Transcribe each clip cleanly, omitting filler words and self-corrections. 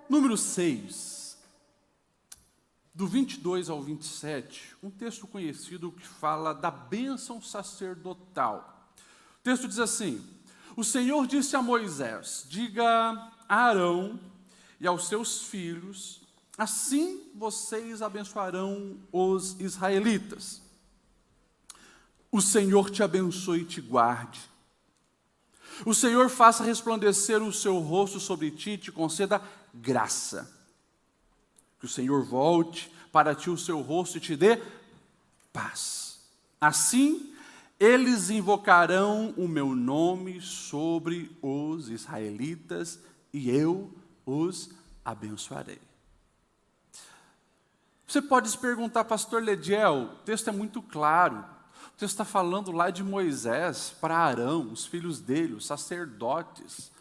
Número 6, do 22 ao 27, um texto conhecido que fala da bênção sacerdotal. O texto diz assim: o Senhor disse a Moisés: diga a Arão e aos seus filhos, assim vocês abençoarão os israelitas. O Senhor te abençoe e te guarde. O Senhor faça resplandecer o seu rosto sobre ti e te conceda graça. Que o Senhor volte para ti o seu rosto e te dê paz. Assim, eles invocarão o meu nome sobre os israelitas e eu os abençoarei. Você pode se perguntar, pastor Lediel, o texto é muito claro. O texto está falando lá de Moisés para Arão, os filhos dele, os sacerdotes,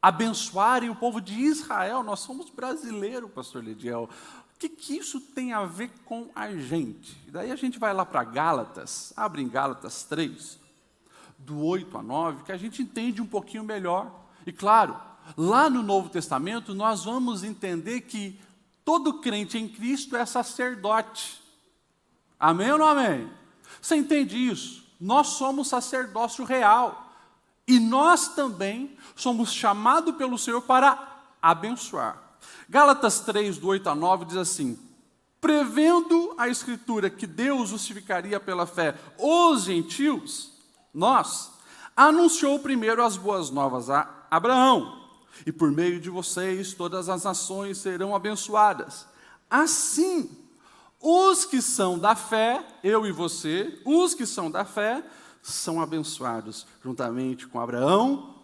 abençoarem o povo de Israel. Nós somos brasileiros, pastor Lediel. O que isso tem a ver com a gente? E daí a gente vai lá para Gálatas, abre em Gálatas 3, do 8 a 9, que a gente entende um pouquinho melhor. E claro, lá no Novo Testamento nós vamos entender que todo crente em Cristo é sacerdote. Amém ou não amém? Você entende isso? Nós somos sacerdócio real. E nós também somos chamados pelo Senhor para abençoar. Gálatas 3, do 8 a 9, diz assim: prevendo a Escritura que Deus justificaria pela fé os gentios, nós anunciou primeiro as boas novas a Abraão, e por meio de vocês todas as nações serão abençoadas. Assim, os que são da fé, eu e você, os que são da fé, são abençoados, juntamente com Abraão,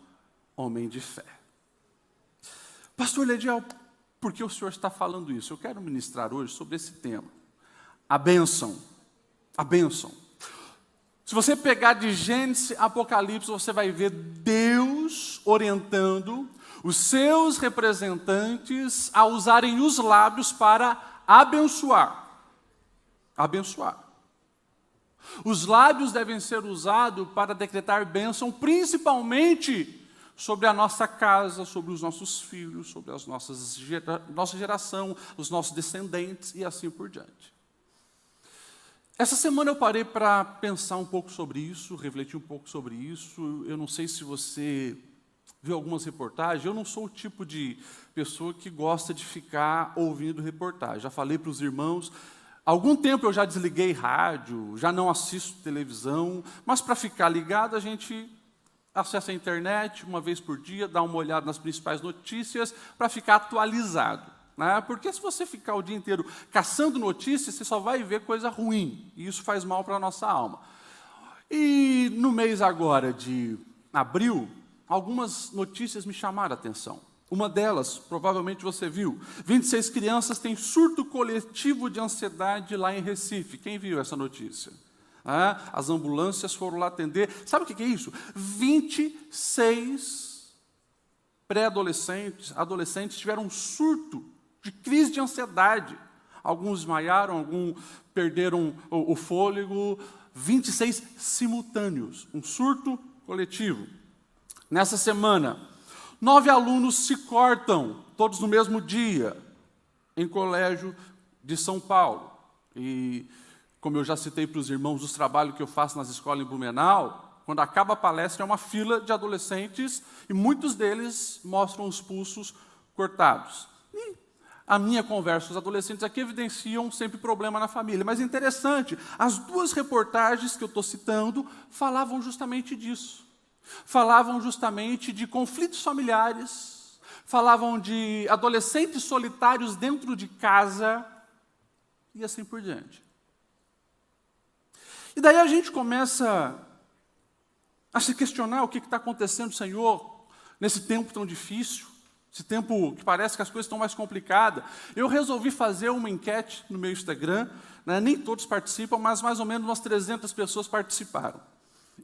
homem de fé. Pastor Lediel, por que o senhor está falando isso? Eu quero ministrar hoje sobre esse tema. A bênção. A bênção. Se você pegar de Gênesis a Apocalipse, você vai ver Deus orientando os seus representantes a usarem os lábios para abençoar. Abençoar. Os lábios devem ser usados para decretar bênção, principalmente sobre a nossa casa, sobre os nossos filhos, sobre as nossa geração, os nossos descendentes e assim por diante. Essa semana eu parei para pensar um pouco sobre isso, refletir um pouco sobre isso. Eu não sei se você viu algumas reportagens. Eu não sou o tipo de pessoa que gosta de ficar ouvindo reportagem. Já falei para os irmãos. Há algum tempo eu já desliguei rádio, já não assisto televisão, mas para ficar ligado a gente acessa a internet uma vez por dia, dá uma olhada nas principais notícias para ficar atualizado. Né? Porque se você ficar o dia inteiro caçando notícias, você só vai ver coisa ruim, e isso faz mal para a nossa alma. E no mês agora de abril, algumas notícias me chamaram a atenção. Uma delas, provavelmente você viu, 26 crianças têm surto coletivo de ansiedade lá em Recife. Quem viu essa notícia? As ambulâncias foram lá atender. Sabe o que é isso? 26 pré-adolescentes, adolescentes tiveram um surto de crise de ansiedade. Alguns desmaiaram, alguns perderam o fôlego. 26 simultâneos, um surto coletivo. Nessa semana, 9 alunos se cortam, todos no mesmo dia, em colégio de São Paulo. E, como eu já citei para os irmãos dos trabalhos que eu faço nas escolas em Blumenau, quando acaba a palestra é uma fila de adolescentes e muitos deles mostram os pulsos cortados. E a minha conversa, os adolescentes aqui evidenciam sempre problema na família. Mas é interessante, as duas reportagens que eu estou citando falavam justamente disso. Falavam justamente de conflitos familiares, falavam de adolescentes solitários dentro de casa e assim por diante. E daí a gente começa a se questionar o que está acontecendo, Senhor, nesse tempo tão difícil, esse tempo que parece que as coisas estão mais complicadas. Eu resolvi fazer uma enquete no meu Instagram, né? Nem todos participam, mas mais ou menos umas 300 pessoas participaram.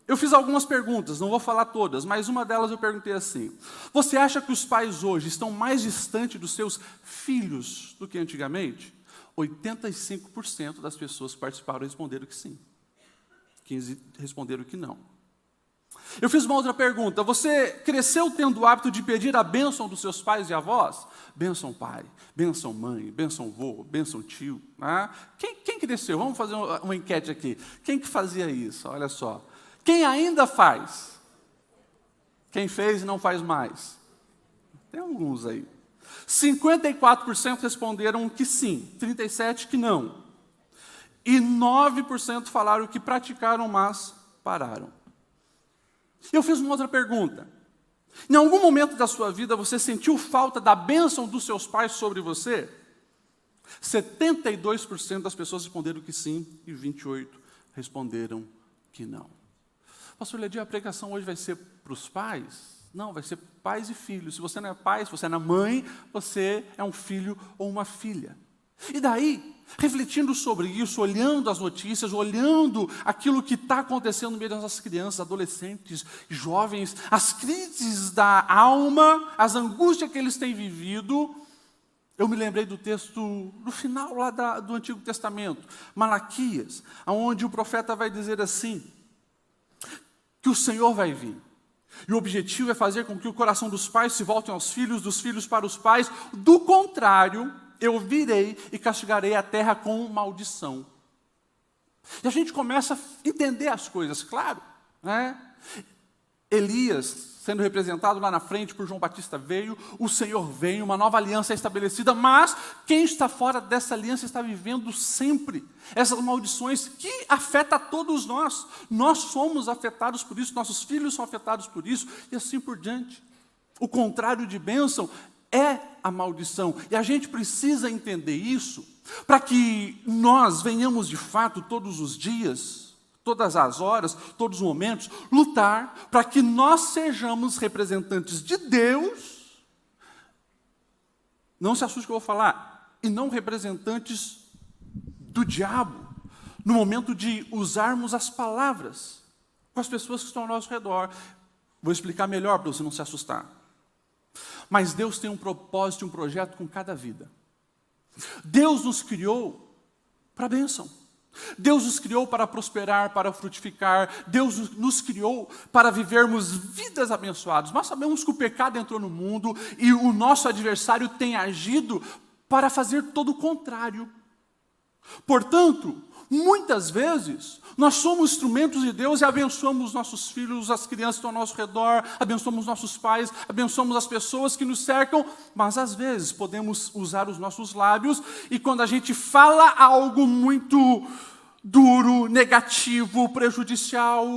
Eu fiz algumas perguntas, não vou falar todas, mas uma delas eu perguntei assim: você acha que os pais hoje estão mais distantes dos seus filhos do que antigamente? 85% das pessoas que participaram responderam que sim. 15% responderam que não. Eu fiz uma outra pergunta. Você cresceu tendo o hábito de pedir a bênção dos seus pais e avós? Bênção pai, bênção mãe, bênção vô, bênção tio. Né? Quem cresceu? Vamos fazer uma enquete aqui. Quem que fazia isso? Olha só. Quem ainda faz? Quem fez e não faz mais? Tem alguns aí. 54% responderam que sim, 37% que não. E 9% falaram que praticaram, mas pararam. Eu fiz uma outra pergunta. Em algum momento da sua vida você sentiu falta da bênção dos seus pais sobre você? 72% das pessoas responderam que sim e 28% responderam que não. Pastor Ledir, a pregação hoje vai ser para os pais? Não, vai ser pais e filhos. Se você não é pai, se você não é mãe, você é um filho ou uma filha. E daí, refletindo sobre isso, olhando as notícias, olhando aquilo que está acontecendo no meio das nossas crianças, adolescentes, jovens, as crises da alma, as angústias que eles têm vivido, eu me lembrei do texto, no final lá do Antigo Testamento, Malaquias, onde o profeta vai dizer assim, que o Senhor vai vir. E o objetivo é fazer com que o coração dos pais se volte aos filhos, dos filhos para os pais. Do contrário, eu virei e castigarei a terra com maldição. E a gente começa a entender as coisas, claro. Né? Elias, sendo representado lá na frente por João Batista, veio, o Senhor veio, uma nova aliança é estabelecida, mas quem está fora dessa aliança está vivendo sempre essas maldições que afetam a todos nós. Nós somos afetados por isso, nossos filhos são afetados por isso, e assim por diante. O contrário de bênção é a maldição, e a gente precisa entender isso, para que nós venhamos de fato todos os dias, todas as horas, todos os momentos, lutar para que nós sejamos representantes de Deus, não se assuste que eu vou falar, e não representantes do diabo, no momento de usarmos as palavras com as pessoas que estão ao nosso redor. Vou explicar melhor para você não se assustar. Mas Deus tem um propósito, um projeto com cada vida. Deus nos criou para a bênção. Deus nos criou para prosperar, para frutificar. Deus nos criou para vivermos vidas abençoadas. Nós sabemos que o pecado entrou no mundo e o nosso adversário tem agido para fazer todo o contrário. Portanto, muitas vezes, nós somos instrumentos de Deus e abençoamos os nossos filhos, as crianças que estão ao nosso redor, abençoamos nossos pais, abençoamos as pessoas que nos cercam, mas às vezes podemos usar os nossos lábios e quando a gente fala algo muito duro, negativo, prejudicial,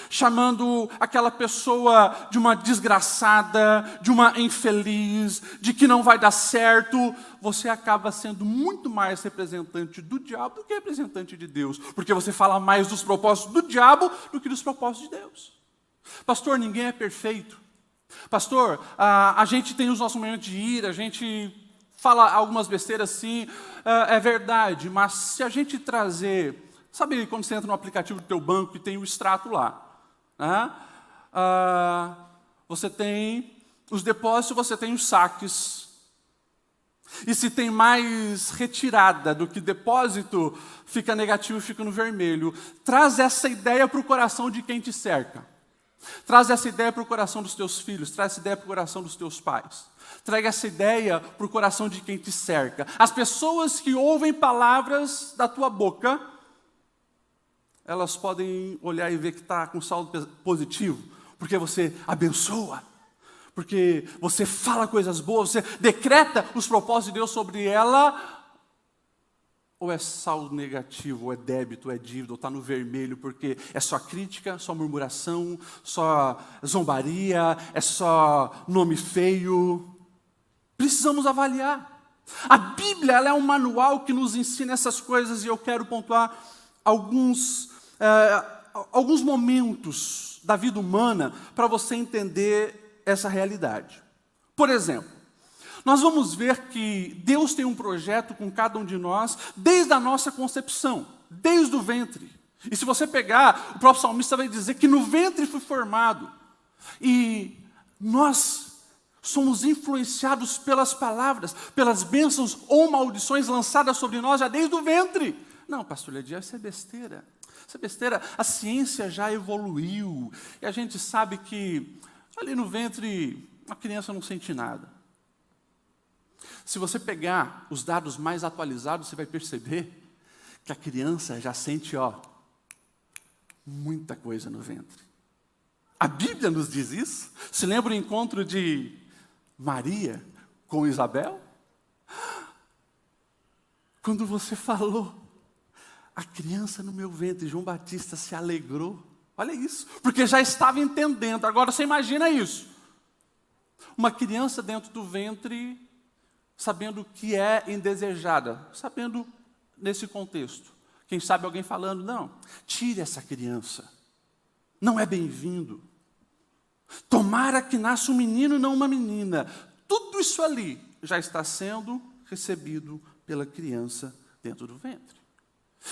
chamando aquela pessoa de uma desgraçada, de uma infeliz, de que não vai dar certo, você acaba sendo muito mais representante do diabo do que representante de Deus, porque você fala mais dos propósitos do diabo do que dos propósitos de Deus. Pastor, ninguém é perfeito. Pastor, a gente tem os nossos momentos de ira, a gente fala algumas besteiras sim, é verdade, mas se a gente trazer... Sabe quando você entra no aplicativo do teu banco e tem o extrato lá? Né? Você tem os depósitos, você tem os saques. E se tem mais retirada do que depósito, fica negativo e fica no vermelho. Traz essa ideia para o coração de quem te cerca. Traz essa ideia para o coração dos teus filhos, traz essa ideia para o coração dos teus pais. Traga essa ideia para o coração de quem te cerca. As pessoas que ouvem palavras da tua boca, elas podem olhar e ver que está com saldo positivo, porque você abençoa, porque você fala coisas boas, você decreta os propósitos de Deus sobre ela, ou é saldo negativo, ou é débito, ou é dívida, ou está no vermelho, porque é só crítica, só murmuração, só zombaria, é só nome feio. Precisamos avaliar. A Bíblia ela é um manual que nos ensina essas coisas, e eu quero pontuar alguns momentos da vida humana para você entender essa realidade. Por exemplo, nós vamos ver que Deus tem um projeto com cada um de nós desde a nossa concepção, desde o ventre. E se você pegar, o próprio salmista vai dizer que no ventre fui formado. E nós somos influenciados pelas palavras, pelas bênçãos ou maldições lançadas sobre nós já desde o ventre. Não, pastor Ledir, isso é besteira. Isso é besteira. A ciência já evoluiu. E a gente sabe que ali no ventre a criança não sente nada. Se você pegar os dados mais atualizados, você vai perceber que a criança já sente, muita coisa no ventre. A Bíblia nos diz isso. Se lembra o encontro de Maria com Isabel? Quando você falou, a criança no meu ventre, João Batista se alegrou. Olha isso, porque já estava entendendo. Agora você imagina isso. Uma criança dentro do ventre, sabendo que é indesejada, sabendo nesse contexto. Quem sabe alguém falando, não, tire essa criança, não é bem-vindo. Tomara que nasça um menino, não uma menina. Tudo isso ali já está sendo recebido pela criança dentro do ventre.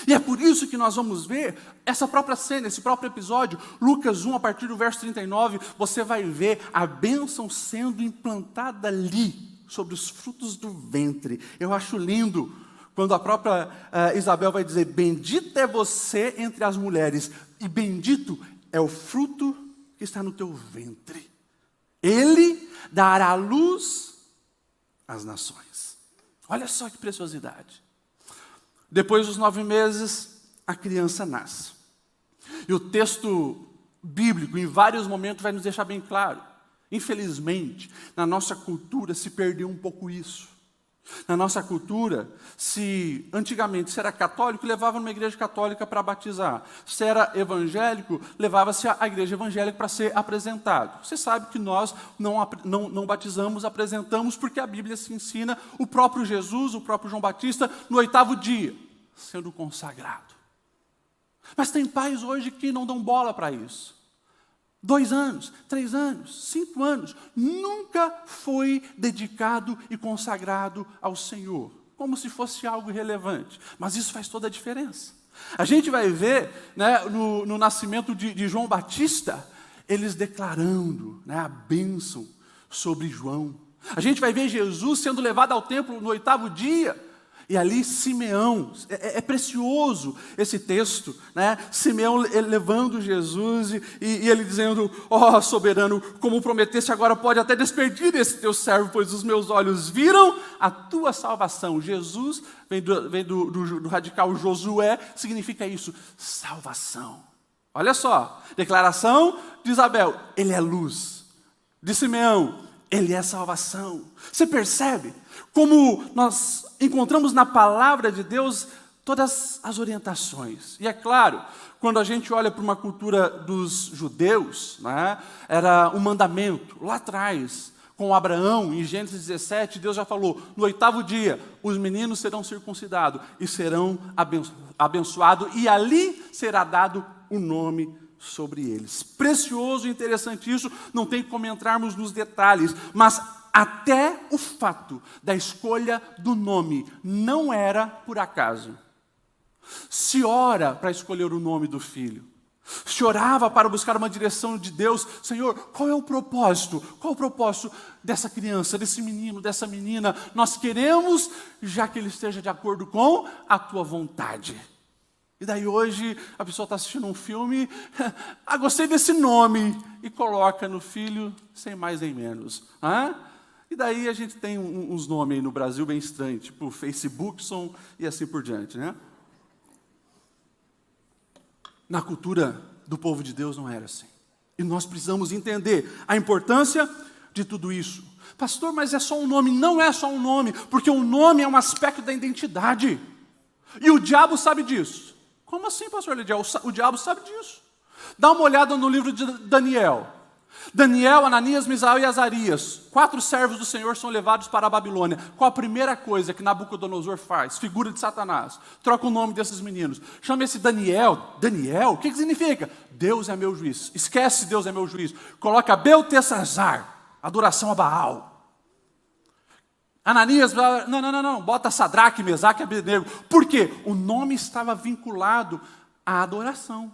E é por isso que nós vamos ver essa própria cena, esse próprio episódio, Lucas 1, a partir do verso 39, você vai ver a bênção sendo implantada ali, sobre os frutos do ventre. Eu acho lindo quando a própria Isabel vai dizer, bendita é você entre as mulheres, e bendito é o fruto que está no teu ventre. Ele dará luz às nações. Olha só que preciosidade. Depois dos 9 meses, a criança nasce. E o texto bíblico, em vários momentos, vai nos deixar bem claro. Infelizmente, na nossa cultura se perdeu um pouco isso. Na nossa cultura, se antigamente se era católico, levava numa igreja católica para batizar. Se era evangélico, levava-se à igreja evangélica para ser apresentado. Você sabe que nós não batizamos, apresentamos, porque a Bíblia se ensina o próprio Jesus, o próprio João Batista, no 8º dia, sendo consagrado. Mas tem pais hoje que não dão bola para isso. 2 anos, 3 anos, 5 anos, nunca foi dedicado e consagrado ao Senhor, como se fosse algo irrelevante. Mas isso faz toda a diferença. A gente vai ver, no nascimento de João Batista, eles declarando, a bênção sobre João. A gente vai ver Jesus sendo levado ao templo no 8º dia, e ali Simeão, é precioso esse texto, Simeão levando Jesus e ele dizendo, soberano, como prometeste agora pode até despedir esse teu servo, pois os meus olhos viram a tua salvação. Jesus vem do radical Josué, significa isso, salvação. Olha só, declaração de Isabel, ele é luz. De Simeão, ele é salvação. Você percebe como nós encontramos na palavra de Deus todas as orientações. E é claro, quando a gente olha para uma cultura dos judeus, era um mandamento, lá atrás, com Abraão, em Gênesis 17, Deus já falou, no 8º dia, os meninos serão circuncidados e serão abençoados, e ali será dado o nome sobre eles. Precioso e interessante isso, não tem como entrarmos nos detalhes, mas até o fato da escolha do nome não era por acaso. Se ora para escolher o nome do filho. Se orava para buscar uma direção de Deus. Senhor, qual é o propósito? Qual é o propósito dessa criança, desse menino, dessa menina? Nós queremos, já que ele esteja de acordo com a tua vontade. E daí hoje a pessoa está assistindo um filme, gostei desse nome, e coloca no filho sem mais nem menos. E daí a gente tem uns nomes aí no Brasil bem estranhos, tipo Facebookson e assim por diante, Na cultura do povo de Deus não era assim. E nós precisamos entender a importância de tudo isso. Pastor, mas é só um nome. Não é só um nome, porque o nome é um aspecto da identidade. E o diabo sabe disso. Como assim, pastor Lidiel? O diabo sabe disso. Dá uma olhada no livro de Daniel. Daniel, Ananias, Misael e Azarias, 4 servos do Senhor são levados para a Babilônia. Qual a primeira coisa que Nabucodonosor faz? Figura de Satanás. Troca o nome desses meninos. Chama esse Daniel. Daniel, o que significa? Deus é meu juiz. Esquece Deus é meu juiz. Coloca Beltesazar, adoração a Baal. Ananias, não. Bota Sadraque, Mesaque e Abednego. Por quê? O nome estava vinculado à adoração.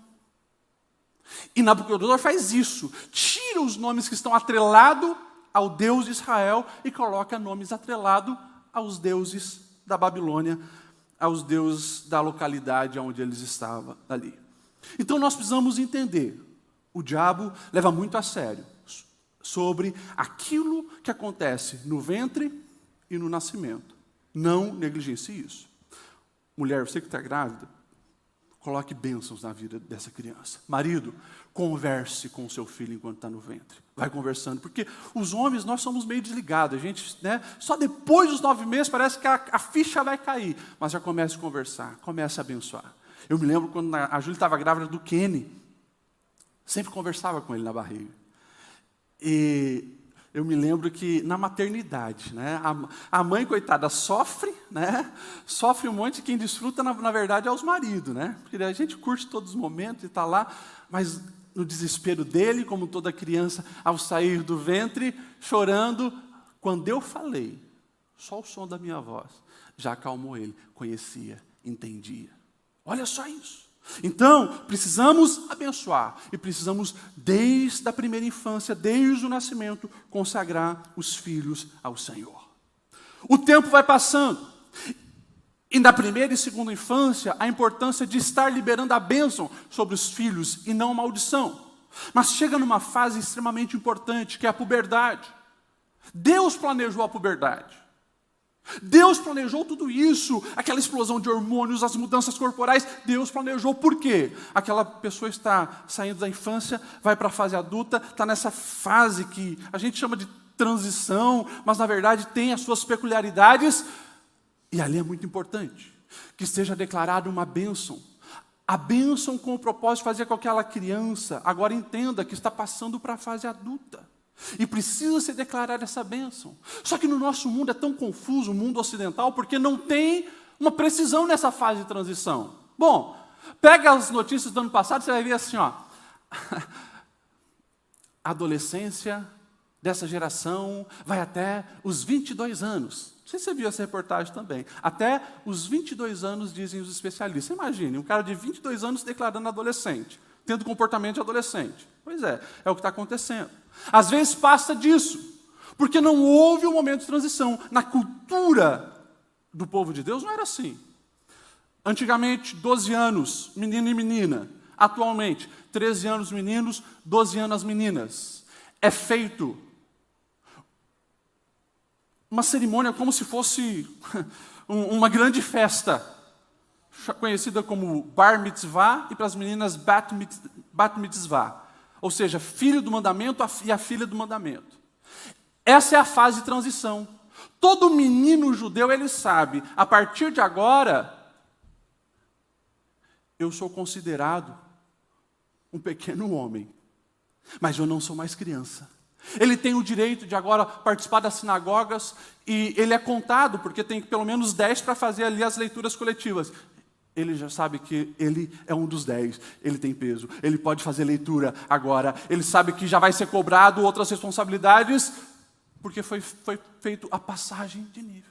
E Nabucodonosor faz isso, tira os nomes que estão atrelados ao Deus de Israel e coloca nomes atrelados aos deuses da Babilônia, aos deuses da localidade onde eles estavam ali. Então nós precisamos entender, o diabo leva muito a sério sobre aquilo que acontece no ventre e no nascimento. Não negligencie isso. Mulher, você que está grávida, coloque bênçãos na vida dessa criança. Marido, converse com o seu filho enquanto está no ventre. Vai conversando, porque os homens, nós somos meio desligados. A gente, só depois dos 9 meses parece que a ficha vai cair. Mas já começa a conversar, começa a abençoar. Eu me lembro quando a Júlia estava grávida do Kenny. Sempre conversava com ele na barriga. E eu me lembro que na maternidade, a mãe, coitada, sofre, sofre um monte, e quem desfruta, na verdade, é os maridos, porque a gente curte todos os momentos e está lá, mas no desespero dele, como toda criança, ao sair do ventre, chorando, quando eu falei, só o som da minha voz já acalmou ele, conhecia, entendia. Olha só isso. Então, precisamos abençoar e precisamos, desde a primeira infância, desde o nascimento, consagrar os filhos ao Senhor. O tempo vai passando e na primeira e segunda infância, a importância de estar liberando a bênção sobre os filhos e não a maldição. Mas chega numa fase extremamente importante, que é a puberdade. Deus planejou a puberdade. Deus planejou tudo isso, aquela explosão de hormônios, as mudanças corporais. Deus planejou por quê? Aquela pessoa está saindo da infância, vai para a fase adulta, está nessa fase que a gente chama de transição, mas na verdade tem as suas peculiaridades, e ali é muito importante que seja declarada uma bênção. A bênção com o propósito de fazer com que aquela criança agora entenda que está passando para a fase adulta. E precisa se declarar essa bênção. Só que no nosso mundo é tão confuso, o mundo ocidental, porque não tem uma precisão nessa fase de transição. Bom, pega as notícias do ano passado, você vai ver assim, a adolescência dessa geração vai até os 22 anos. Não sei se você viu essa reportagem também. Até os 22 anos, dizem os especialistas. Imagine, um cara de 22 anos declarando adolescente, tendo comportamento de adolescente. Pois é o que está acontecendo. Às vezes passa disso, porque não houve um momento de transição. Na cultura do povo de Deus não era assim. Antigamente, 12 anos, menino e menina. Atualmente, 13 anos meninos, 12 anos as meninas. É feito uma cerimônia como se fosse uma grande festa, conhecida como Bar Mitzvah, e para as meninas Bat Mitzvah. Ou seja, filho do mandamento e a filha do mandamento. Essa é a fase de transição. Todo menino judeu, ele sabe, a partir de agora, eu sou considerado um pequeno homem, mas eu não sou mais criança. Ele tem o direito de agora participar das sinagogas, e ele é contado, porque tem pelo menos 10 para fazer ali as leituras coletivas. Ele já sabe que ele é um dos 10, ele tem peso, ele pode fazer leitura agora, ele sabe que já vai ser cobrado outras responsabilidades, porque foi feito a passagem de nível.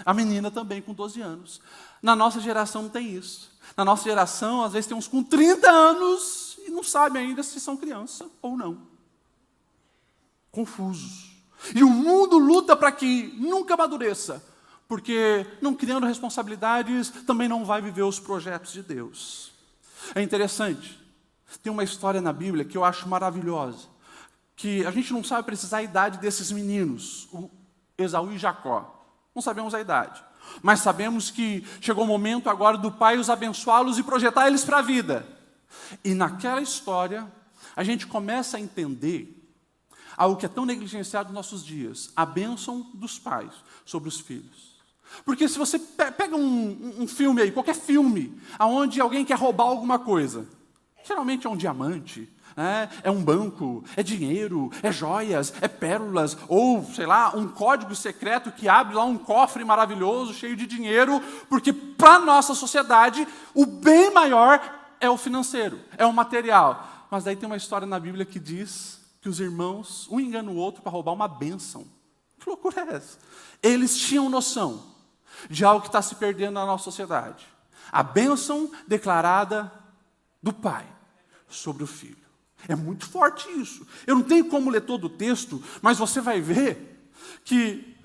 A menina também com 12 anos. Na nossa geração não tem isso. Na nossa geração, às vezes tem uns com 30 anos e não sabe ainda se são criança ou não. Confusos. E o mundo luta para que nunca amadureça, porque não criando responsabilidades, também não vai viver os projetos de Deus. É interessante, tem uma história na Bíblia que eu acho maravilhosa, que a gente não sabe precisar a idade desses meninos, o Esaú e Jacó. Não sabemos a idade, mas sabemos que chegou o momento agora do Pai os abençoá-los e projetar eles para a vida. E naquela história, a gente começa a entender algo que é tão negligenciado nos nossos dias, a bênção dos pais sobre os filhos. Porque se você pega um filme aí, qualquer filme, onde alguém quer roubar alguma coisa, geralmente é um diamante, é um banco, é dinheiro, é joias, é pérolas, ou, sei lá, um código secreto que abre lá um cofre maravilhoso, cheio de dinheiro, porque para a nossa sociedade, o bem maior é o financeiro, é o material. Mas daí tem uma história na Bíblia que diz que os irmãos, um engana o outro para roubar uma bênção. Que loucura é essa? Eles tinham noção de algo que está se perdendo na nossa sociedade. A bênção declarada do pai sobre o filho. É muito forte isso. Eu não tenho como ler todo o texto, mas você vai ver que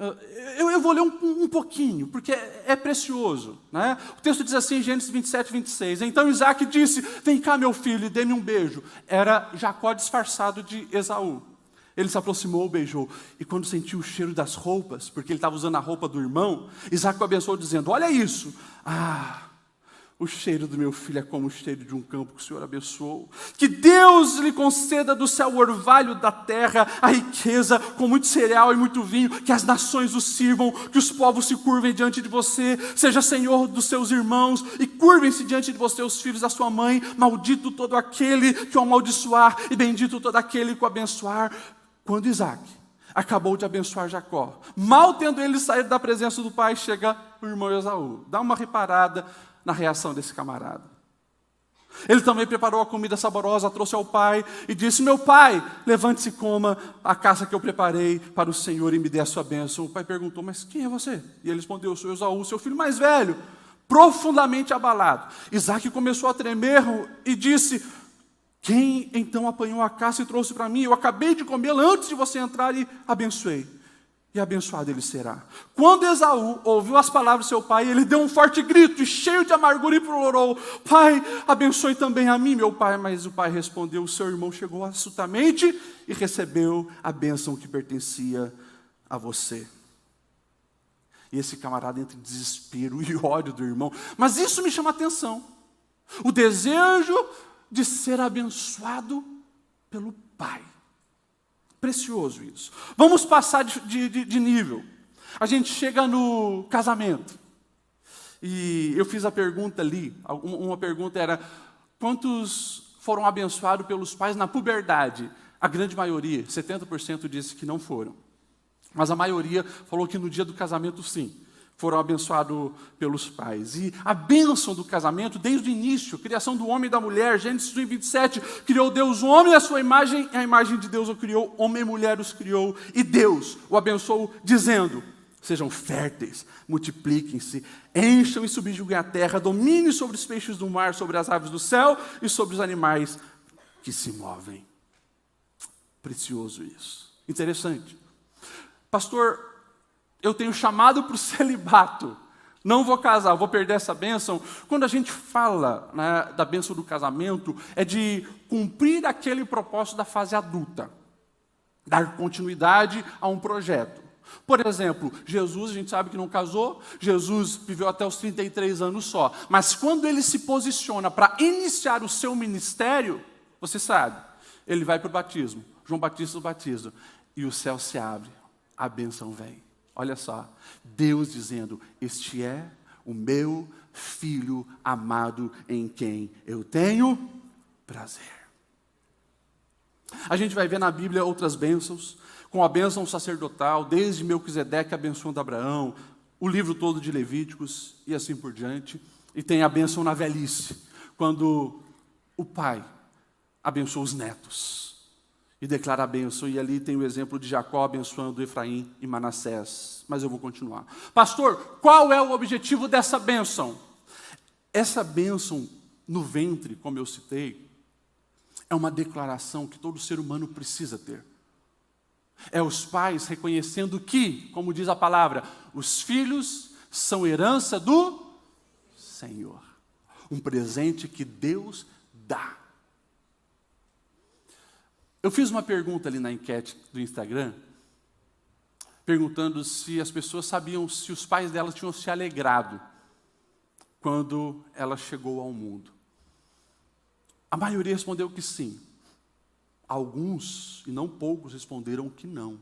eu vou ler um pouquinho, porque é precioso, né? O texto diz assim, em Gênesis 27, 26. Então Isaac disse, vem cá meu filho e dê-me um beijo. Era Jacó disfarçado de Esaú. Ele se aproximou, beijou, e quando sentiu o cheiro das roupas, porque ele estava usando a roupa do irmão, Isaac o abençoou dizendo, olha isso, o cheiro do meu filho é como o cheiro de um campo que o Senhor abençoou. Que Deus lhe conceda do céu o orvalho da terra, a riqueza, com muito cereal e muito vinho, que as nações o sirvam, que os povos se curvem diante de você, seja Senhor dos seus irmãos, e curvem-se diante de você os filhos da sua mãe, maldito todo aquele que o amaldiçoar, e bendito todo aquele que o abençoar. Quando Isaac acabou de abençoar Jacó, mal tendo ele saído da presença do pai, chega o irmão Esaú. Dá uma reparada na reação desse camarada. Ele também preparou a comida saborosa, trouxe ao pai e disse, meu pai, levante-se e coma a caça que eu preparei para o Senhor e me dê a sua bênção. O pai perguntou, mas quem é você? E ele respondeu, sou Esaú, seu filho mais velho, profundamente abalado. Isaac começou a tremer e disse, quem então apanhou a caça e trouxe para mim? Eu acabei de comê-la antes de você entrar e abençoei. E abençoado ele será. Quando Esaú ouviu as palavras do seu pai, ele deu um forte grito e cheio de amargura implorou, pai, abençoe também a mim, meu pai. Mas o pai respondeu, o seu irmão chegou astutamente e recebeu a bênção que pertencia a você. E esse camarada entra em desespero e ódio do irmão. Mas isso me chama a atenção. O desejo de ser abençoado pelo pai. Precioso isso. Vamos passar de nível. A gente chega no casamento. E eu fiz a pergunta ali. Uma pergunta era, quantos foram abençoados pelos pais na puberdade? A grande maioria, 70% disse que não foram. Mas a maioria falou que no dia do casamento, sim, foram abençoados pelos pais. E a bênção do casamento, desde o início, criação do homem e da mulher, Gênesis 1:27, criou Deus o homem à sua imagem, e a imagem de Deus o criou, homem e mulher os criou, e Deus o abençoou, dizendo, sejam férteis, multipliquem-se, encham e subjuguem a terra, dominem sobre os peixes do mar, sobre as aves do céu e sobre os animais que se movem. Precioso isso. Interessante. Pastor, eu tenho chamado para o celibato, não vou casar, vou perder essa bênção. Quando a gente fala, né, da bênção do casamento, é de cumprir aquele propósito da fase adulta, dar continuidade a um projeto. Por exemplo, Jesus, a gente sabe que não casou, Jesus viveu até os 33 anos só, mas quando ele se posiciona para iniciar o seu ministério, você sabe, ele vai para o batismo, João Batista o batiza, e o céu se abre, a bênção vem. Olha só, Deus dizendo, este é o meu filho amado em quem eu tenho prazer. A gente vai ver na Bíblia outras bênçãos, com a bênção sacerdotal, desde Melquisedeque abençoando Abraão, o livro todo de Levíticos e assim por diante. E tem a bênção na velhice, quando o pai abençoa os netos. E declara a bênção, e ali tem o exemplo de Jacó abençoando Efraim e Manassés. Mas eu vou continuar. Pastor, qual é o objetivo dessa bênção? Essa bênção no ventre, como eu citei, é uma declaração que todo ser humano precisa ter. É os pais reconhecendo que, como diz a palavra, os filhos são herança do Senhor. Um presente que Deus dá. Eu fiz uma pergunta ali na enquete do Instagram, perguntando se as pessoas sabiam se os pais delas tinham se alegrado quando ela chegou ao mundo. A maioria respondeu que sim. Alguns, e não poucos, responderam que não.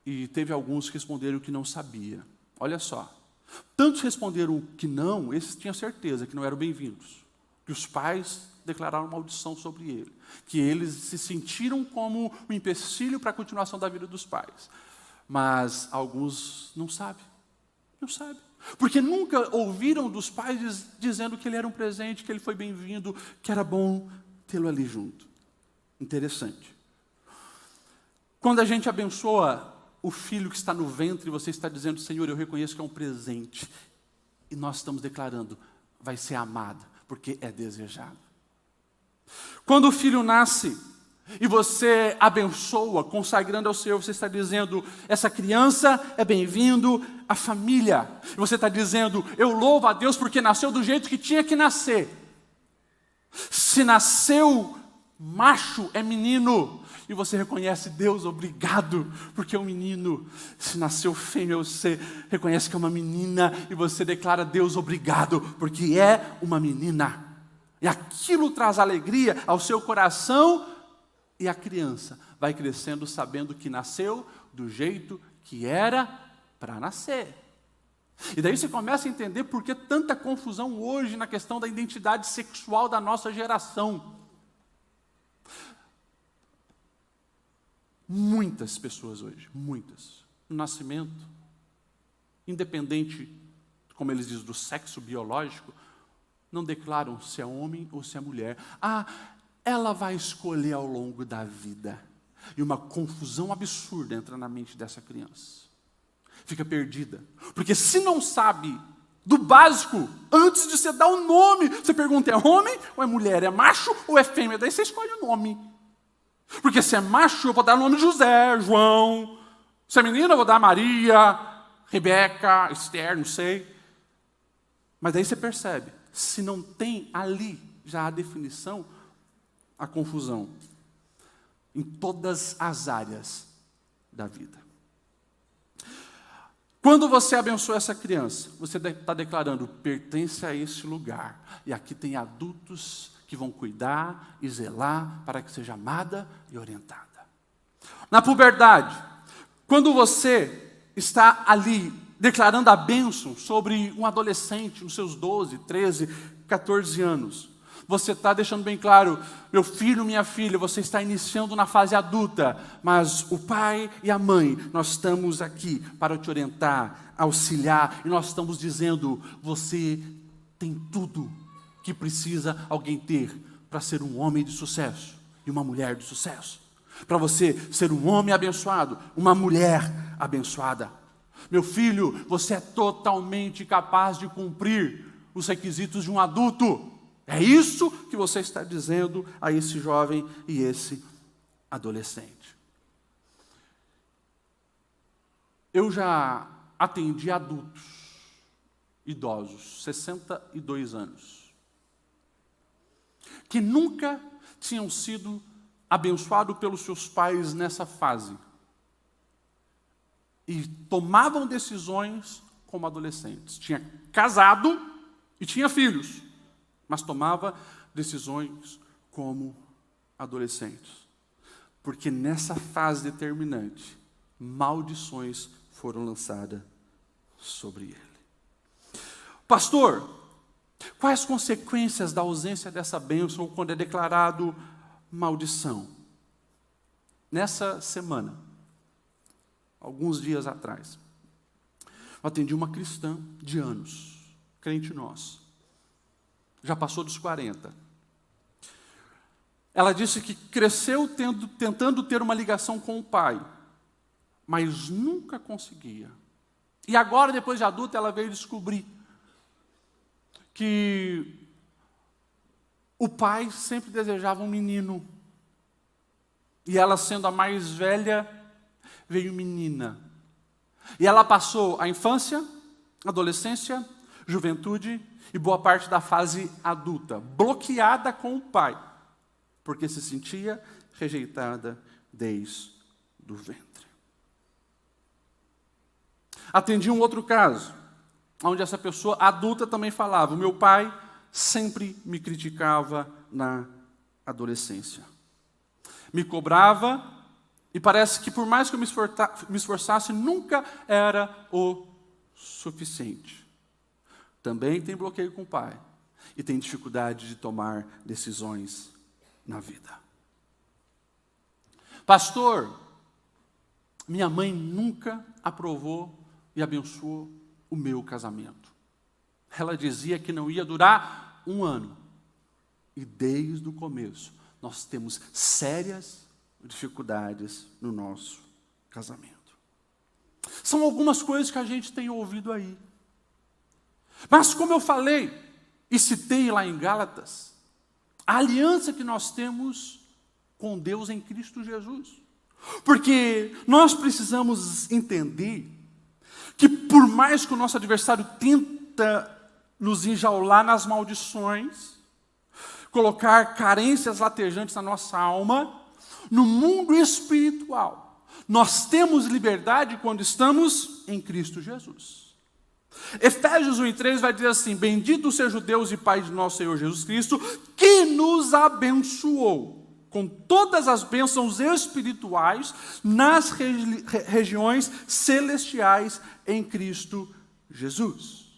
E teve alguns que responderam que não sabia. Olha só. Tantos responderam que não, esses tinham certeza que não eram bem-vindos. Que os pais declararam maldição sobre ele. Que eles se sentiram como um empecilho para a continuação da vida dos pais. Mas alguns não sabem. Não sabem. Porque nunca ouviram dos pais dizendo que ele era um presente, que ele foi bem-vindo, que era bom tê-lo ali junto. Interessante. Quando a gente abençoa o filho que está no ventre, você está dizendo, Senhor, eu reconheço que é um presente. E nós estamos declarando, vai ser amado, porque é desejado. Quando o filho nasce, e você abençoa, consagrando ao Senhor, você está dizendo, essa criança é bem-vindo à família. E você está dizendo, eu louvo a Deus porque nasceu do jeito que tinha que nascer. Se nasceu macho, é menino. E você reconhece, Deus, obrigado, porque é um menino. Se nasceu fêmea, você reconhece que é uma menina. E você declara, Deus, obrigado, porque é uma menina. E aquilo traz alegria ao seu coração. E a criança vai crescendo sabendo que nasceu do jeito que era para nascer. E daí você começa a entender por que tanta confusão hoje na questão da identidade sexual da nossa geração. Muitas pessoas hoje, muitas, no nascimento, independente, como eles dizem, do sexo biológico, não declaram se é homem ou se é mulher. Ela vai escolher ao longo da vida. E uma confusão absurda entra na mente dessa criança. Fica perdida. Porque se não sabe do básico, antes de você dar o nome, você pergunta, é homem ou é mulher? É macho ou é fêmea? Daí você escolhe o nome. Porque se é macho, eu vou dar o nome de José, João. Se é menina, eu vou dar Maria, Rebeca, Esther, não sei. Mas daí você percebe, se não tem ali já a definição, a confusão em todas as áreas da vida. Quando você abençoa essa criança, você está declarando, pertence a esse lugar. E aqui tem adultos que vão cuidar e zelar para que seja amada e orientada. Na puberdade, quando você está ali declarando a bênção sobre um adolescente, nos seus 12, 13, 14 anos, você está deixando bem claro, meu filho, minha filha, você está iniciando na fase adulta, mas o pai e a mãe, nós estamos aqui para te orientar, auxiliar, e nós estamos dizendo, você tem tudo que precisa alguém ter para ser um homem de sucesso e uma mulher de sucesso. Para você ser um homem abençoado, uma mulher abençoada. Meu filho, você é totalmente capaz de cumprir os requisitos de um adulto. É isso que você está dizendo a esse jovem e esse adolescente. Eu já atendi adultos, idosos, 62 anos, que nunca tinham sido abençoados pelos seus pais nessa fase. E tomavam decisões como adolescentes. Tinha casado e tinha filhos, mas tomava decisões como adolescentes. Porque nessa fase determinante, maldições foram lançadas sobre ele. Pastor, quais as consequências da ausência dessa bênção quando é declarado maldição? Nessa semana, alguns dias atrás, eu atendi uma cristã de anos, crente nossa. Já passou dos 40. Ela disse que cresceu tentando ter uma ligação com o pai, mas nunca conseguia. E agora, depois de adulta, ela veio descobrir que o pai sempre desejava um menino. E ela, sendo a mais velha, veio menina. E ela passou a infância, adolescência, juventude e boa parte da fase adulta, bloqueada com o pai, porque se sentia rejeitada desde o ventre. Atendi um outro caso, onde essa pessoa adulta também falava, o meu pai sempre me criticava na adolescência. Me cobrava, e parece que por mais que eu me esforçasse, nunca era o suficiente. Também tem bloqueio com o pai e tem dificuldade de tomar decisões na vida. Pastor, minha mãe nunca aprovou e abençoou o meu casamento. Ela dizia que não ia durar 1 ano. E desde o começo, nós temos sérias dificuldades no nosso casamento. São algumas coisas que a gente tem ouvido aí. Mas como eu falei e citei lá em Gálatas, a aliança que nós temos com Deus em Cristo Jesus. Porque nós precisamos entender que por mais que o nosso adversário tenta nos enjaular nas maldições, colocar carências latejantes na nossa alma, no mundo espiritual, nós temos liberdade quando estamos em Cristo Jesus. Efésios 1:3 vai dizer assim: bendito seja o Deus e Pai de nosso Senhor Jesus Cristo, que nos abençoou com todas as bênçãos espirituais nas regiões celestiais em Cristo Jesus.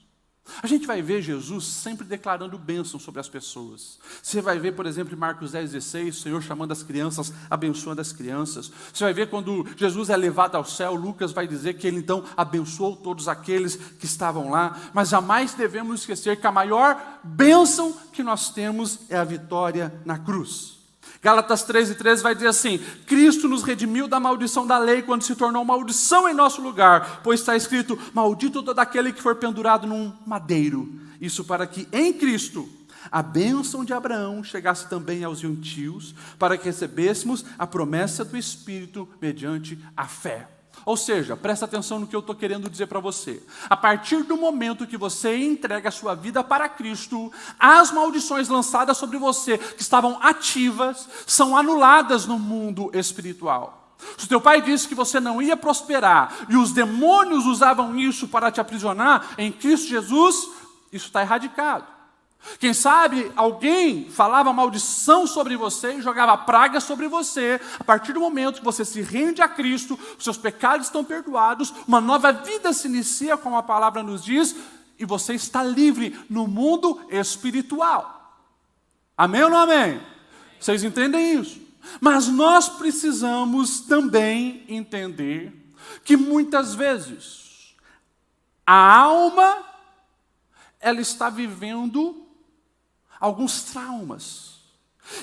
A gente vai ver Jesus sempre declarando bênção sobre as pessoas. Você vai ver, por exemplo, em Marcos 10:16, o Senhor chamando as crianças, abençoando as crianças. Você vai ver quando Jesus é levado ao céu, Lucas vai dizer que ele então abençoou todos aqueles que estavam lá. Mas jamais devemos esquecer que a maior bênção que nós temos é a vitória na cruz. Gálatas 13:13 vai dizer assim: Cristo nos redimiu da maldição da lei quando se tornou maldição em nosso lugar, pois está escrito: maldito todo aquele que for pendurado num madeiro. Isso para que em Cristo a bênção de Abraão chegasse também aos gentios, para que recebêssemos a promessa do Espírito mediante a fé. Ou seja, presta atenção no que eu estou querendo dizer para você. A partir do momento que você entrega a sua vida para Cristo, as maldições lançadas sobre você, que estavam ativas, são anuladas no mundo espiritual. Se teu pai disse que você não ia prosperar, e os demônios usavam isso para te aprisionar, em Cristo Jesus, isso está erradicado. Quem sabe alguém falava maldição sobre você e jogava praga sobre você. A partir do momento que você se rende a Cristo, os seus pecados estão perdoados, uma nova vida se inicia, como a palavra nos diz, e você está livre no mundo espiritual. Amém ou não amém? Vocês entendem isso? Mas nós precisamos também entender que muitas vezes a alma ela está vivendo alguns traumas.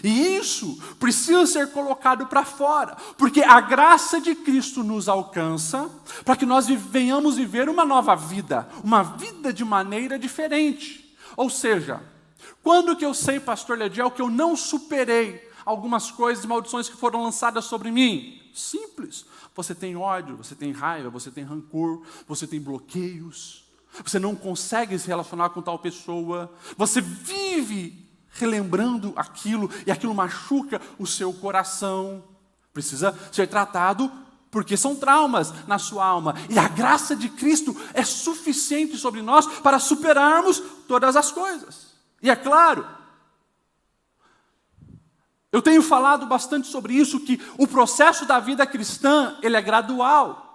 E isso precisa ser colocado para fora, porque a graça de Cristo nos alcança para que nós venhamos viver uma nova vida, uma vida de maneira diferente. Ou seja, quando que eu sei, pastor Lediel, que eu não superei algumas coisas e maldições que foram lançadas sobre mim? Simples. Você tem ódio, você tem raiva, você tem rancor, você tem bloqueios. Você não consegue se relacionar com tal pessoa. Você vive relembrando aquilo e aquilo machuca o seu coração. Precisa ser tratado porque são traumas na sua alma. E a graça de Cristo é suficiente sobre nós para superarmos todas as coisas. E é claro, eu tenho falado bastante sobre isso, que o processo da vida cristã, ele é gradual.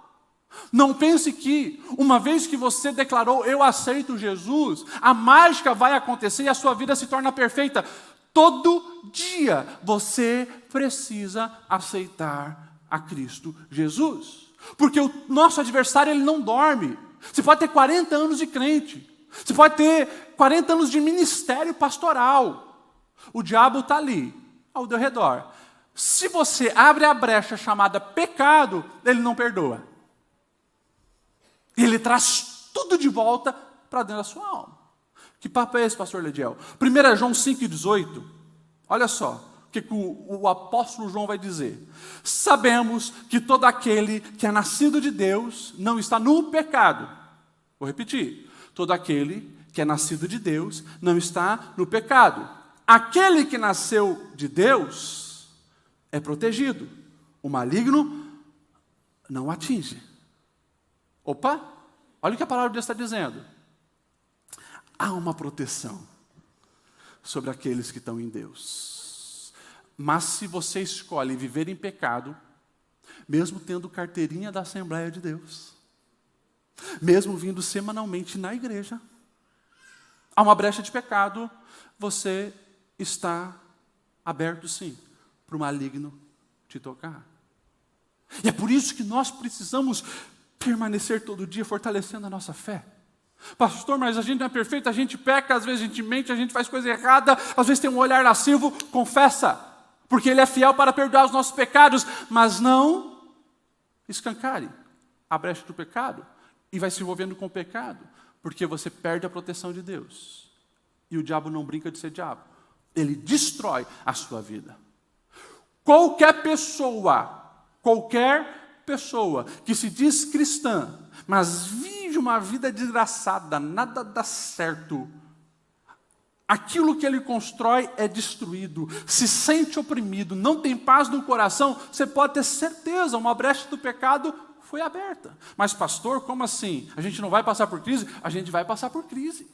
Não pense que, uma vez que você declarou, eu aceito Jesus, a mágica vai acontecer e a sua vida se torna perfeita. Todo dia você precisa aceitar a Cristo Jesus. Porque o nosso adversário, ele não dorme. Você pode ter 40 anos de crente. Você pode ter 40 anos de ministério pastoral. O diabo está ali, ao teu redor. Se você abre a brecha chamada pecado, ele não perdoa. E ele traz tudo de volta para dentro da sua alma. Que papo é esse, pastor Lediel? 1 João 5,18. Olha só o que o apóstolo João vai dizer. Sabemos que todo aquele que é nascido de Deus não está no pecado. Vou repetir. Todo aquele que é nascido de Deus não está no pecado. Aquele que nasceu de Deus é protegido. O maligno não atinge. Opa, olha o que a palavra de Deus está dizendo. Há uma proteção sobre aqueles que estão em Deus. Mas se você escolhe viver em pecado, mesmo tendo carteirinha da Assembleia de Deus, mesmo vindo semanalmente na igreja, há uma brecha de pecado, você está aberto sim, para o maligno te tocar. E é por isso que nós precisamos permanecer todo dia fortalecendo a nossa fé. Pastor, mas a gente não é perfeito, a gente peca, às vezes a gente mente, a gente faz coisa errada, às vezes tem um olhar lascivo, confessa, porque Ele é fiel para perdoar os nossos pecados, mas não escancare a brecha do pecado e vai se envolvendo com o pecado, porque você perde a proteção de Deus. E o diabo não brinca de ser diabo, ele destrói a sua vida. qualquer pessoa que se diz cristã, mas vive uma vida desgraçada, nada dá certo, aquilo que ele constrói é destruído, se sente oprimido, não tem paz no coração, você pode ter certeza, uma brecha do pecado foi aberta. Mas pastor, como assim? A gente não vai passar por crise? A gente vai passar por crise.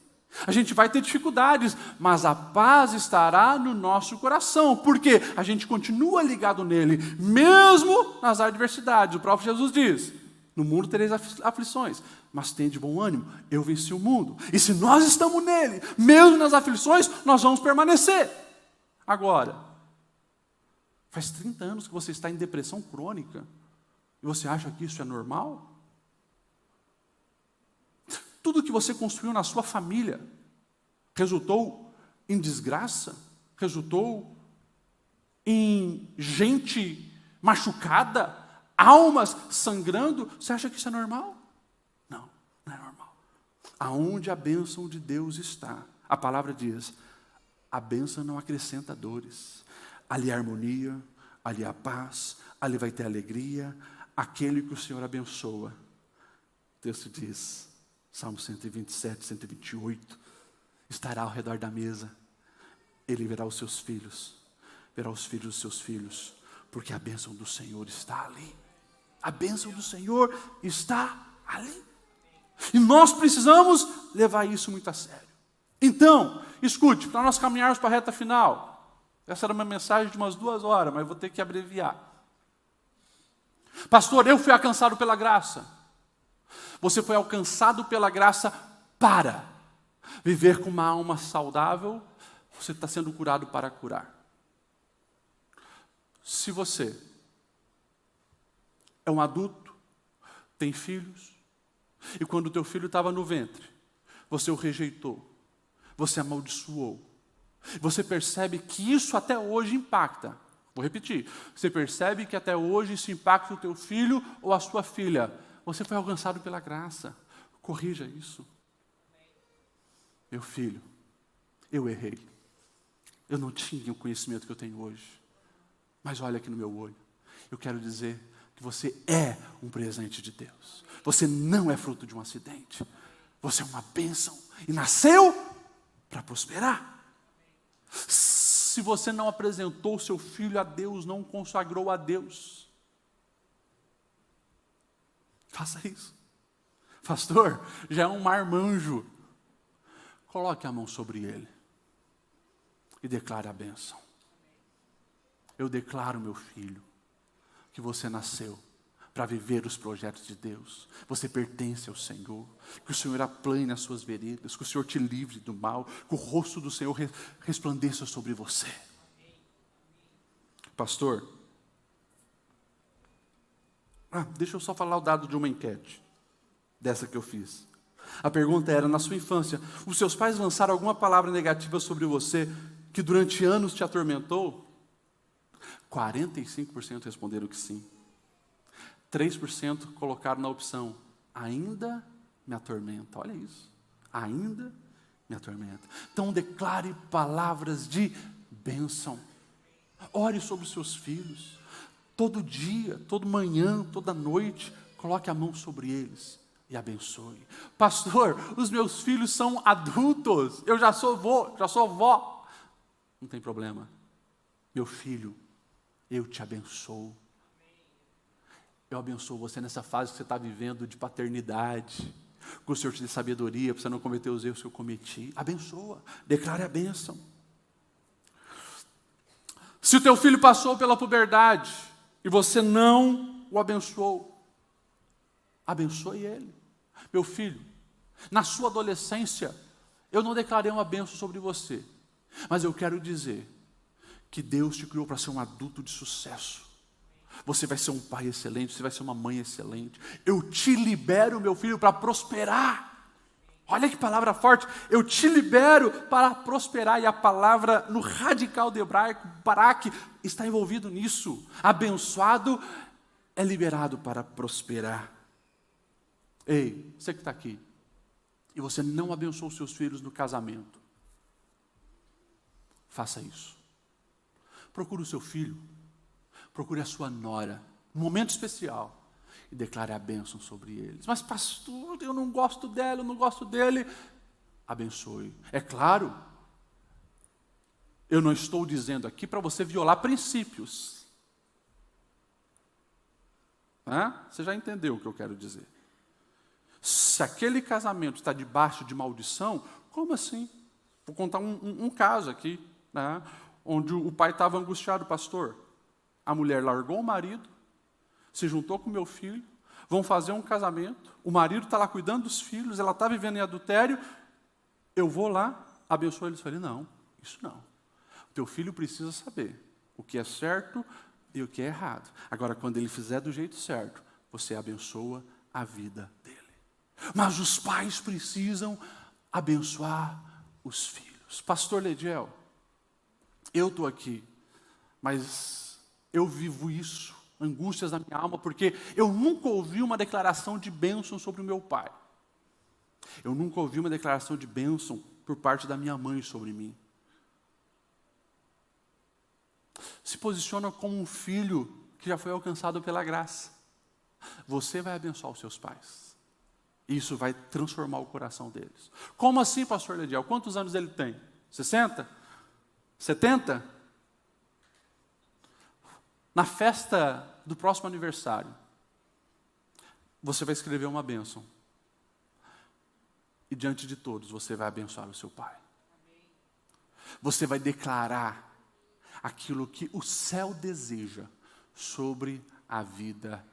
A gente vai ter dificuldades, mas a paz estará no nosso coração, porque a gente continua ligado nele, mesmo nas adversidades. O próprio Jesus diz, no mundo tereis aflições, mas tende bom ânimo, eu venci o mundo. E se nós estamos nele, mesmo nas aflições, nós vamos permanecer. Agora, faz 30 anos que você está em depressão crônica, e você acha que isso é normal? Tudo que você construiu na sua família resultou em desgraça, resultou em gente machucada, almas sangrando. Você acha que isso é normal? Não, não é normal. Aonde a bênção de Deus está, a palavra diz, a bênção não acrescenta dores. Ali há harmonia, ali há paz, ali vai ter alegria. Aquele que o Senhor abençoa, o texto diz, Salmo 127, 128, estará ao redor da mesa, ele verá os seus filhos, verá os filhos dos seus filhos, porque a bênção do Senhor está ali. A bênção do Senhor está ali. E nós precisamos levar isso muito a sério. Então, escute, para nós caminharmos para a reta final, essa era uma mensagem de umas 2 horas, mas vou ter que abreviar. Pastor, eu fui alcançado pela graça. Você foi alcançado pela graça para viver com uma alma saudável. Você está sendo curado para curar. Se você é um adulto, tem filhos, e quando o teu filho estava no ventre, você o rejeitou, você amaldiçoou, você percebe que isso até hoje impacta. Vou repetir, você percebe que até hoje isso impacta o teu filho ou a sua filha. Você foi alcançado pela graça. Corrija isso. Meu filho, eu errei. Eu não tinha o conhecimento que eu tenho hoje. Mas olha aqui no meu olho. Eu quero dizer que você é um presente de Deus. Você não é fruto de um acidente. Você é uma bênção. E nasceu para prosperar. Se você não apresentou seu filho a Deus, não o consagrou a Deus, faça isso. Pastor, já é um marmanjo. Coloque a mão sobre ele e declare a bênção. Eu declaro, meu filho, que você nasceu para viver os projetos de Deus. Você pertence ao Senhor. Que o Senhor aplane as suas veredas, que o Senhor te livre do mal, que o rosto do Senhor resplandeça sobre você. Pastor, deixa eu só falar o dado de uma enquete, dessa que eu fiz. A pergunta era, na sua infância, os seus pais lançaram alguma palavra negativa sobre você que durante anos te atormentou? 45% responderam que sim. 3% colocaram na opção, ainda me atormenta. Olha isso, ainda me atormenta. Então declare palavras de bênção. Ore sobre os seus filhos. Todo dia, toda manhã, toda noite, coloque a mão sobre eles e abençoe. Pastor, os meus filhos são adultos, eu já sou vô, já sou vó. Não tem problema. Meu filho, eu te abençoo. Eu abençoo você nessa fase que você está vivendo de paternidade. Que o Senhor te dê sabedoria para você não cometer os erros que eu cometi. Abençoa, declare a bênção. Se o teu filho passou pela puberdade e você não o abençoou, abençoe ele. Meu filho, na sua adolescência, eu não declarei uma bênção sobre você, mas eu quero dizer que Deus te criou para ser um adulto de sucesso. Você vai ser um pai excelente, você vai ser uma mãe excelente. Eu te libero, meu filho, para prosperar. Olha que palavra forte. Eu te libero para prosperar. E a palavra no radical do hebraico, barak, está envolvido nisso. Abençoado é liberado para prosperar. Ei, você que está aqui, e você não abençoou seus filhos no casamento, faça isso. Procure o seu filho Procure a sua nora, num momento especial, e declare a bênção sobre eles. Mas pastor, eu não gosto dela, eu não gosto dele. Abençoe. É claro, eu não estou dizendo aqui para você violar princípios. Você já entendeu o que eu quero dizer. Se aquele casamento está debaixo de maldição, como assim? Vou contar um caso aqui, onde o pai estava angustiado, pastor. A mulher largou o marido, se juntou com o meu filho, vão fazer um casamento, o marido está lá cuidando dos filhos, ela está vivendo em adultério, eu vou lá, abençoo eles. Eu falei, não, isso não. O teu filho precisa saber o que é certo e o que é errado. Agora, quando ele fizer do jeito certo, você abençoa a vida dele. Mas os pais precisam abençoar os filhos. Pastor Lediel, eu estou aqui, mas eu vivo isso, angústias na minha alma, porque eu nunca ouvi uma declaração de bênção sobre o meu pai. Eu nunca ouvi uma declaração de bênção por parte da minha mãe sobre mim. Se posiciona como um filho que já foi alcançado pela graça. Você vai abençoar os seus pais. Isso vai transformar o coração deles. Como assim, pastor Lediel? Quantos anos ele tem? 60? 70? Na festa do próximo aniversário, você vai escrever uma bênção. E diante de todos, você vai abençoar o seu pai. Você vai declarar aquilo que o céu deseja sobre a vida